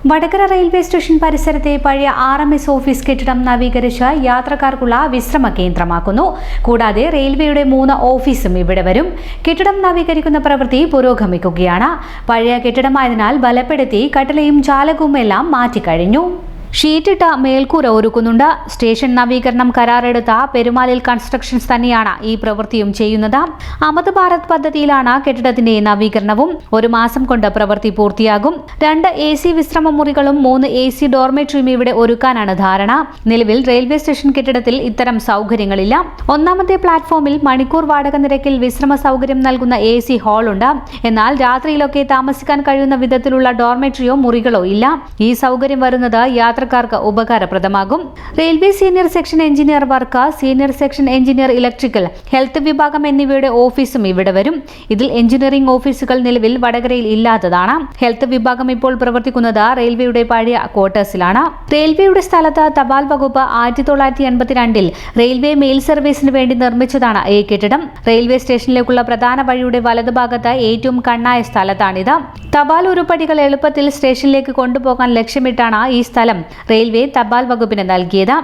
Vadakara railway station പരിസരത്തെ പഴയ RMS office കെട്ടിടം നവീകരിച്ച് യാത്രക്കാർക്കുള്ള വിശ്രമ കേന്ദ്രമാക്കുന്നു. കൂടാതെ റെയിൽവേയുടെ 3 ഓഫീസും ഇവിടെ വരും. കെട്ടിടം നവീകരിക്കുന്ന പ്രവൃത്തി പുരോഗമിക്കുകയാണ്. പഴയ കെട്ടിടമായതിനാൽ ബലപ്പെടുത്തി കട്ടിലയും ജാലകവുമെല്ലാം മാറ്റിക്കഴിഞ്ഞു. ഷീറ്റിട്ട മേൽക്കൂര ഒരുക്കുന്നുണ്ട്. സ്റ്റേഷൻ നവീകരണം കരാറെടുത്ത പെരുമാലിൽ കൺസ്ട്രക്ഷൻസ് തന്നെയാണ് ഈ പ്രവൃത്തിയും ചെയ്യുന്നത്. അമൃത് ഭാരത് പദ്ധതിയിലാണ് കെട്ടിടത്തിന്റെ നവീകരണവും. 1 മാസം കൊണ്ട് പ്രവൃത്തി പൂർത്തിയാകും. 2 AC വിശ്രമ മുറികളും 3 AC ഡോർമെട്രിയും ഇവിടെ ഒരുക്കാനാണ് ധാരണ. നിലവിൽ റെയിൽവേ സ്റ്റേഷൻ കെട്ടിടത്തിൽ ഇത്തരം സൗകര്യങ്ങളില്ല. 1ാമത്തെ പ്ലാറ്റ്ഫോമിൽ മണിക്കൂർ വാടക നിരക്കിൽ വിശ്രമ സൗകര്യം നൽകുന്ന AC ഹാളുണ്ട്. എന്നാൽ രാത്രിയിലൊക്കെ താമസിക്കാൻ കഴിയുന്ന വിധത്തിലുള്ള ഡോർമെട്രിയോ മുറികളോ ഇല്ല. ഈ സൗകര്യം വരുന്നത് യാത്രക്കാർക്ക് ഉപകാരപ്രദമാകും. Railway senior section engineer work, senior section engineer electrical, health വിഭാഗം എന്നിവയുടെ ഓഫീസും ഇവിടെ വരും. ഇതിൽ എഞ്ചിനീയറിംഗ് ഓഫീസുകൾ നിലവിൽ വടകരയിൽ ഇല്ലാത്തതാണ്. ഹെൽത്ത് വിഭാഗം ഇപ്പോൾ പ്രവർത്തിക്കുന്നത് റെയിൽവേയുടെ പഴയ ക്വാർട്ടേഴ്സിലാണ്. റെയിൽവേയുടെ സ്ഥലത്ത് തപാൽ വകുപ്പ് 1982 റെയിൽവേ മെയിൽ സർവീസിന് വേണ്ടി നിർമ്മിച്ചതാണ് ഈ കെട്ടിടം. റെയിൽവേ സ്റ്റേഷനിലേക്കുള്ള പ്രധാന വഴിയുടെ വലതുഭാഗത്ത് ഏറ്റവും കണ്ണായ സ്ഥലത്താണിത്. തപാൽ ഉരുപ്പടികൾ എളുപ്പത്തിൽ സ്റ്റേഷനിലേക്ക് കൊണ്ടുപോകാൻ ലക്ഷ്യമിട്ടാണ് ഈ സ്ഥലം റെയിൽവേ തപാൽ വകുപ്പിന് നൽകിയത്.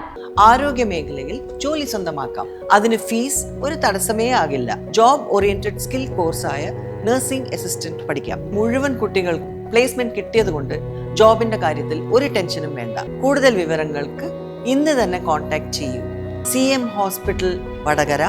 ആരോഗ്യ മേഖലയിൽ ജോലി സ്വന്തമാക്കാം. അതിന് ഫീസ് ഒരു തടസ്സമേ ആകില്ല. ജോബ് ഓറിയന്റഡ് സ്കിൽ കോഴ്സായ നഴ്സിംഗ് അസിസ്റ്റന്റ് പഠിക്കാം. മുഴുവൻ കുട്ടികൾക്കും പ്ലേസ്മെന്റ് കിട്ടിയതുകൊണ്ട് ജോബിന്റെ കാര്യത്തിൽ ഒരു ടെൻഷനും വേണ്ട. കൂടുതൽ വിവരങ്ങൾക്ക് ഇന്ന് തന്നെ കോൺടാക്ട് ചെയ്യൂ. CM hospital Vadakara,